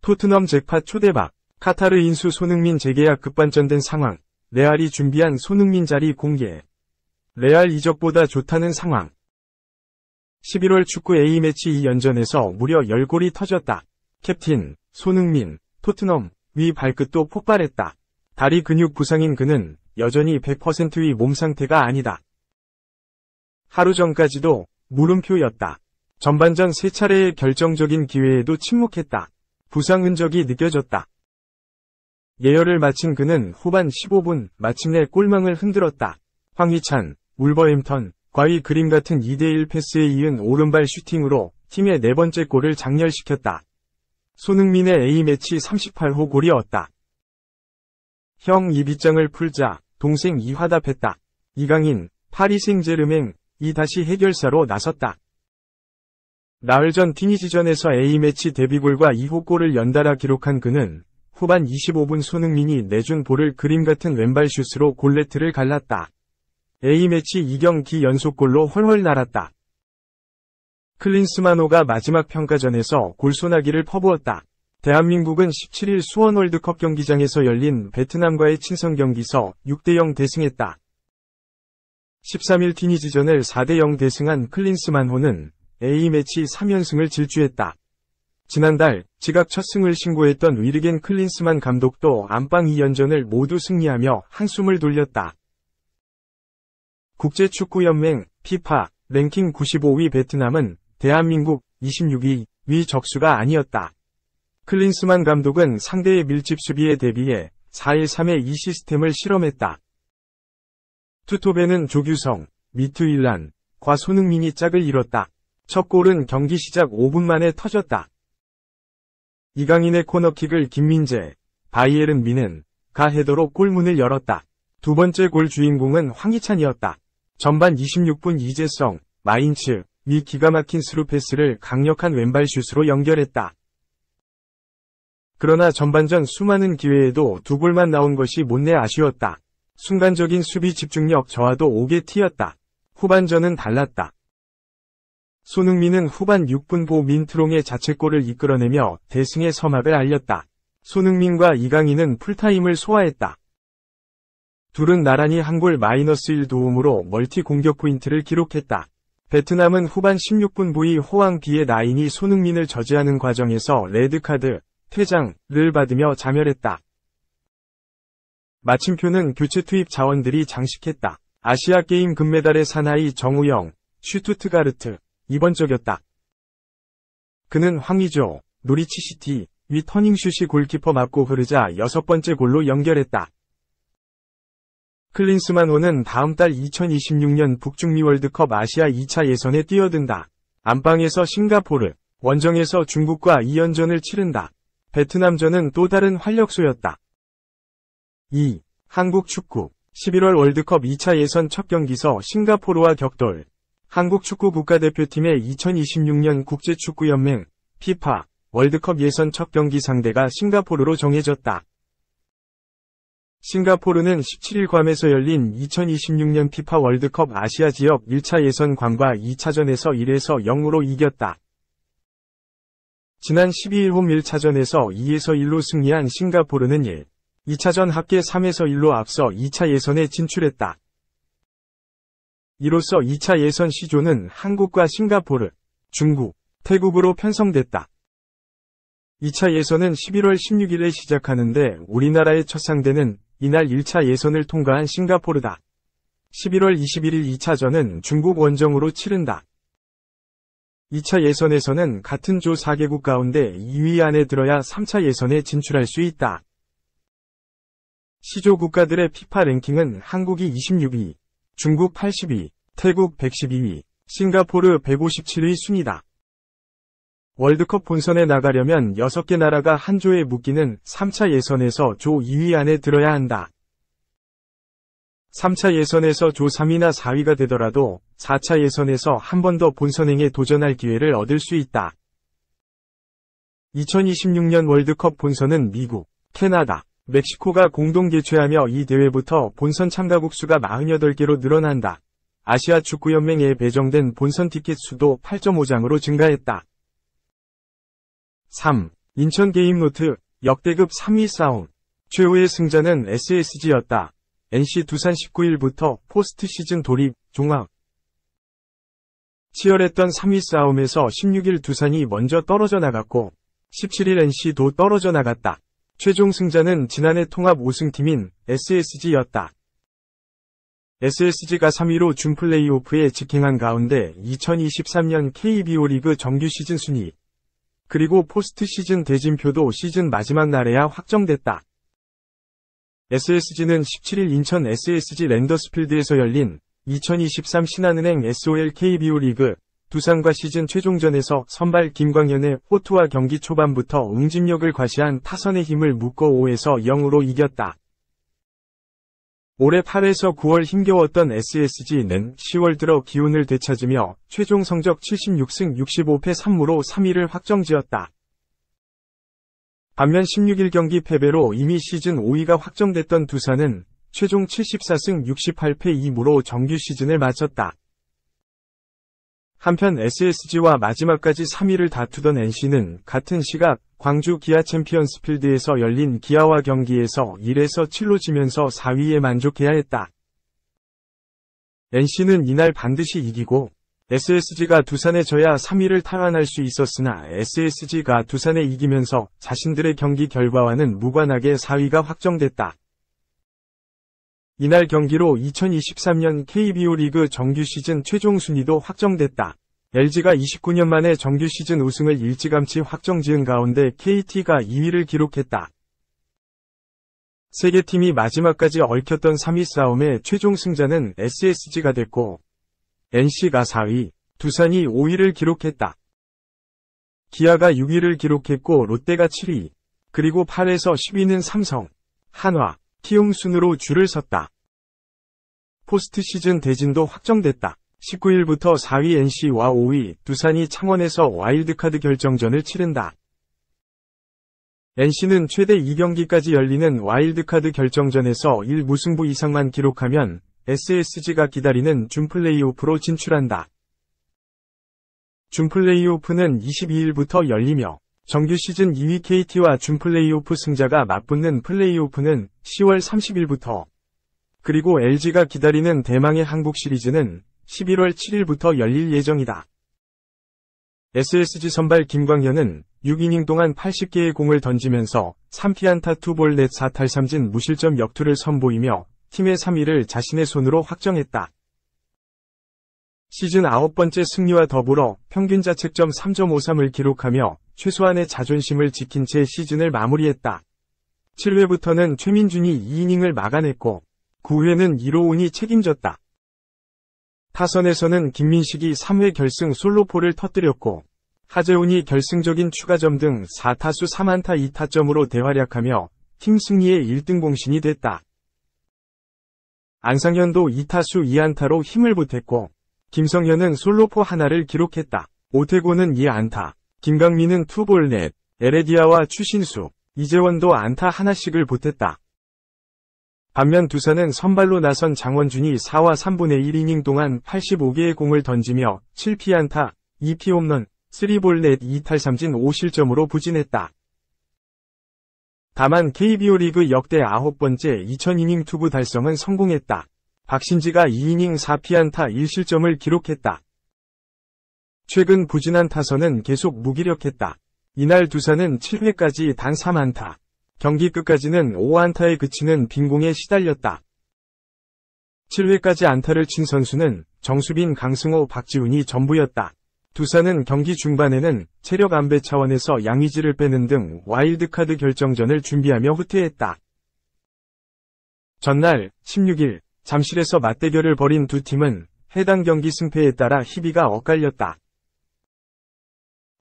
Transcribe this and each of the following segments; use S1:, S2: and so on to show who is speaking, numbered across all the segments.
S1: 토트넘 잭팟 초대박, 카타르 인수 손흥민 재계약 급반전된 상황, 레알이 준비한 손흥민 자리 공개. 레알 이적보다 좋다는 상황. 11월 축구 A매치 2연전에서 무려 10골이 터졌다. 캡틴, 손흥민, 토트넘, 위 발끝도 폭발했다. 다리 근육 부상인 그는 여전히 100%의 몸 상태가 아니다. 하루 전까지도 물음표였다. 전반전 3차례의 결정적인 기회에도 침묵했다. 부상 흔적이 느껴졌다. 예열을 마친 그는 후반 15분 마침내 골망을 흔들었다. 황희찬, 울버햄턴, 과의 그림 같은 2대1 패스에 이은 오른발 슈팅으로 팀의 4번째 골을 장렬시켰다. 손흥민의 A매치 38호 골이었다. 형 이 빗장을 풀자, 동생 이 화답했다. 이강인, 파리 생제르맹, 이 다시 해결사로 나섰다. 나흘 전 티니지전에서 A매치 데뷔골과 2호 골을 연달아 기록한 그는 후반 25분 손흥민이 내준 볼을 그림 같은 왼발 슛으로 골네트를 갈랐다. A매치 2경기 연속골로 훨훨 날았다. 클린스만호가 마지막 평가전에서 골소나기를 퍼부었다. 대한민국은 17일 수원 월드컵 경기장에서 열린 베트남과의 친선 경기서 6대0 대승했다. 13일 티니지전을 4대0 대승한 클린스만호는 A매치 3연승을 질주했다. 지난달 지각 첫 승을 신고했던 위르겐 클린스만 감독도 안방 2연전을 모두 승리하며 한숨을 돌렸다. 국제축구연맹 피파 랭킹 95위 베트남은 대한민국 26위 위 적수가 아니었다. 클린스만 감독은 상대의 밀집 수비에 대비해 4-1-3의 이 시스템을 실험했다. 투톱에는 조규성, 미트윌란, 과 손흥민이 짝을 이뤘다. 첫 골은 경기 시작 5분 만에 터졌다. 이강인의 코너킥을 김민재, 바이에른 미는 가 헤더로 골문을 열었다. 두 번째 골 주인공은 황희찬이었다. 전반 26분 이재성, 마인츠, 위 기가 막힌 스루 패스를 강력한 왼발 슛으로 연결했다. 그러나 전반전 수많은 기회에도 두 골만 나온 것이 못내 아쉬웠다. 순간적인 수비 집중력 저하도 5개 튀었다. 후반전은 달랐다. 손흥민은 후반 6분 보 민트롱의 자책골을 이끌어내며 대승의 서막을 알렸다. 손흥민과 이강인은 풀타임을 소화했다. 둘은 나란히 한 골 -1 도움으로 멀티 공격 포인트를 기록했다. 베트남은 후반 16분 부이 호앙 비의 나인이 손흥민을 저지하는 과정에서 레드카드, 퇴장을 받으며 자멸했다. 마침표는 교체 투입 자원들이 장식했다. 아시아게임 금메달의 사나이 정우영, 슈투트가르트, 이번적이었다. 그는 황의조, 노리치시티, 위 터닝슛이 골키퍼 맞고 흐르자 6번째 골로 연결했다. 클린스만호는 다음 달 2026년 북중미 월드컵 아시아 2차 예선에 뛰어든다. 안방에서 싱가포르, 원정에서 중국과 2연전을 치른다. 베트남전은 또 다른 활력소였다. 2. 한국 축구 11월 월드컵 2차 예선 첫 경기서 싱가포르와 격돌. 한국 축구 국가대표팀의 2026년 국제축구연맹 피파 월드컵 예선 첫 경기 상대가 싱가포르로 정해졌다. 싱가포르는 17일 괌에서 열린 2026년 피파 월드컵 아시아 지역 1차 예선 괌과 2차전에서 1에서 0으로 이겼다. 지난 12일 홈 1차전에서 2에서 1로 승리한 싱가포르는 2차전 합계 3에서 1로 앞서 2차 예선에 진출했다. 이로써 2차 예선 C조는 한국과 싱가포르, 중국, 태국으로 편성됐다. 2차 예선은 11월 16일에 시작하는데 우리나라의 첫 상대는 이날 1차 예선을 통과한 싱가포르다. 11월 21일 2차전은 중국 원정으로 치른다. 2차 예선에서는 같은 조 4개국 가운데 2위 안에 들어야 3차 예선에 진출할 수 있다. C조 국가들의 피파 랭킹은 한국이 26위, 중국 80위, 태국 112위, 싱가포르 157위 순이다. 월드컵 본선에 나가려면 6개 나라가 한 조에 묶이는 3차 예선에서 조 2위 안에 들어야 한다. 3차 예선에서 조 3위나 4위가 되더라도 4차 예선에서 한 번 더 본선행에 도전할 기회를 얻을 수 있다. 2026년 월드컵 본선은 미국, 캐나다, 멕시코가 공동 개최하며 이 대회부터 본선 참가국 수가 48개로 늘어난다. 아시아축구연맹에 배정된 본선 티켓 수도 8.5장으로 증가했다. 3. 인천 게임노트 역대급 3위 싸움. 최후의 승자는 SSG였다. NC 두산 19일부터 포스트 시즌 돌입, 종합. 치열했던 3위 싸움에서 16일 두산이 먼저 떨어져 나갔고 17일 NC도 떨어져 나갔다. 최종 승자는 지난해 통합 5승팀인 SSG였다. SSG가 3위로 준 플레이오프에 직행한 가운데 2023년 KBO 리그 정규 시즌 순위, 그리고 포스트 시즌 대진표도 시즌 마지막 날에야 확정됐다. SSG는 17일 인천 SSG 랜더스필드에서 열린 2023 신한은행 SOL KBO 리그 두산과 시즌 최종전에서 선발 김광현의 호투와 경기 초반부터 응집력을 과시한 타선의 힘을 묶어 5에서 0으로 이겼다. 올해 8에서 9월 힘겨웠던 SSG는 10월 들어 기운을 되찾으며 최종 성적 76승 65패 3무로 3위를 확정지었다. 반면 16일 경기 패배로 이미 시즌 5위가 확정됐던 두산은 최종 74승 68패 2무로 정규 시즌을 마쳤다. 한편 SSG와 마지막까지 3위를 다투던 NC는 같은 시각 광주 기아 챔피언스필드에서 열린 기아와 경기에서 1에서 7로 지면서 4위에 만족해야 했다. NC는 이날 반드시 이기고 SSG가 두산에 져야 3위를 탈환할 수 있었으나 SSG가 두산에 이기면서 자신들의 경기 결과와는 무관하게 4위가 확정됐다. 이날 경기로 2023년 KBO 리그 정규 시즌 최종 순위도 확정됐다. LG가 29년 만에 정규 시즌 우승을 일찌감치 확정지은 가운데 KT가 2위를 기록했다. 세 개 팀이 마지막까지 얽혔던 3위 싸움의 최종 승자는 SSG가 됐고 NC가 4위, 두산이 5위를 기록했다. 기아가 6위를 기록했고 롯데가 7위, 그리고 8에서 10위는 삼성, 한화, 키움 순으로 줄을 섰다. 포스트 시즌 대진도 확정됐다. 19일부터 4위 NC와 5위 두산이 창원에서 와일드카드 결정전을 치른다. NC는 최대 2경기까지 열리는 와일드카드 결정전에서 1무승부 이상만 기록하면 SSG가 기다리는 준플레이오프로 진출한다. 준플레이오프는 22일부터 열리며 정규 시즌 2위 KT와 준플레이오프 승자가 맞붙는 플레이오프는 10월 30일부터, 그리고 LG가 기다리는 대망의 한국 시리즈는 11월 7일부터 열릴 예정이다. SSG 선발 김광현은 6이닝 동안 80개의 공을 던지면서 3피안타 2볼 넷 4탈삼진 무실점 역투를 선보이며 팀의 3위를 자신의 손으로 확정했다. 시즌 9번째 승리와 더불어 평균 자책점 3.53을 기록하며 최소한의 자존심을 지킨 채 시즌을 마무리했다. 7회부터는 최민준이 2이닝을 막아냈고 9회는 이로운이 책임졌다. 타선에서는 김민식이 3회 결승 솔로포를 터뜨렸고 하재훈이 결승적인 추가점 등 4타수 3안타 2타점으로 대활약하며 팀 승리의 1등 공신이 됐다. 안상현도 2타수 2안타로 힘을 보탰고 김성현은 솔로포 하나를 기록했다. 오태고는 2안타, 김강민은 2볼 넷, 에레디아와 추신수, 이재원도 안타 하나씩을 보탰다. 반면 두산은 선발로 나선 장원준이 4와 3분의 1이닝 동안 85개의 공을 던지며 7피안타, 2피홈런, 3볼 넷 2탈삼진 5실점으로 부진했다. 다만 KBO 리그 역대 9번째 2000이닝 투구 달성은 성공했다. 박신지가 2이닝 4피안타 1실점을 기록했다. 최근 부진한 타선은 계속 무기력했다. 이날 두산은 7회까지 단 3안타, 경기 끝까지는 5안타에 그치는 빈공에 시달렸다. 7회까지 안타를 친 선수는 정수빈, 강승호, 박지훈이 전부였다. 두산은 경기 중반에는 체력 안배 차원에서 양의지를 빼는 등 와일드카드 결정전을 준비하며 후퇴했다. 전날 16일 잠실에서 맞대결을 벌인 두 팀은 해당 경기 승패에 따라 희비가 엇갈렸다.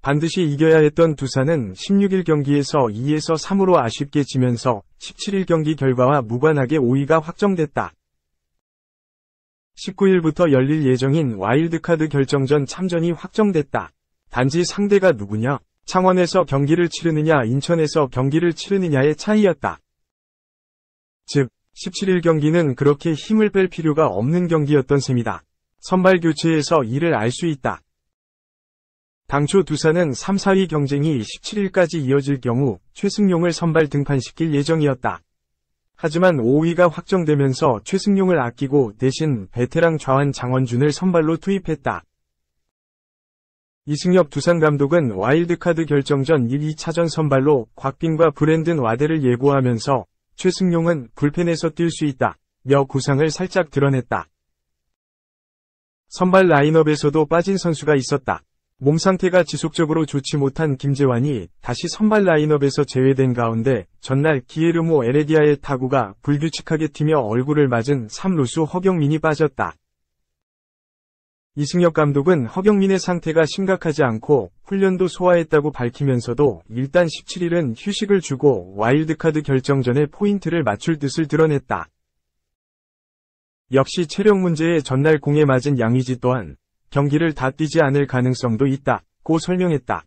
S1: 반드시 이겨야 했던 두산은 16일 경기에서 2에서 3으로 아쉽게 지면서 17일 경기 결과와 무관하게 5위가 확정됐다. 19일부터 열릴 예정인 와일드카드 결정전 참전이 확정됐다. 단지 상대가 누구냐, 창원에서 경기를 치르느냐 인천에서 경기를 치르느냐의 차이였다. 즉 17일 경기는 그렇게 힘을 뺄 필요가 없는 경기였던 셈이다. 선발 교체에서 이를 알 수 있다. 당초 두산은 3, 4위 경쟁이 17일까지 이어질 경우 최승용을 선발 등판시킬 예정이었다. 하지만 5위가 확정되면서 최승용을 아끼고 대신 베테랑 좌완 장원준을 선발로 투입했다. 이승엽 두산 감독은 와일드카드 결정전 1, 2차전 선발로 곽빈과 브랜든 와데를 예고하면서 최승용은 불펜에서 뛸 수 있다 며 구상을 살짝 드러냈다. 선발 라인업에서도 빠진 선수가 있었다. 몸 상태가 지속적으로 좋지 못한 김재환이 다시 선발 라인업에서 제외된 가운데 전날 기에르모 에레디아의 타구가 불규칙하게 튀며 얼굴을 맞은 3루수 허경민이 빠졌다. 이승엽 감독은 허경민의 상태가 심각하지 않고 훈련도 소화했다고 밝히면서도 일단 17일은 휴식을 주고 와일드카드 결정전에 포인트를 맞출 뜻을 드러냈다. 역시 체력 문제에 전날 공에 맞은 양의지 또한 경기를 다 뛰지 않을 가능성도 있다고 설명했다.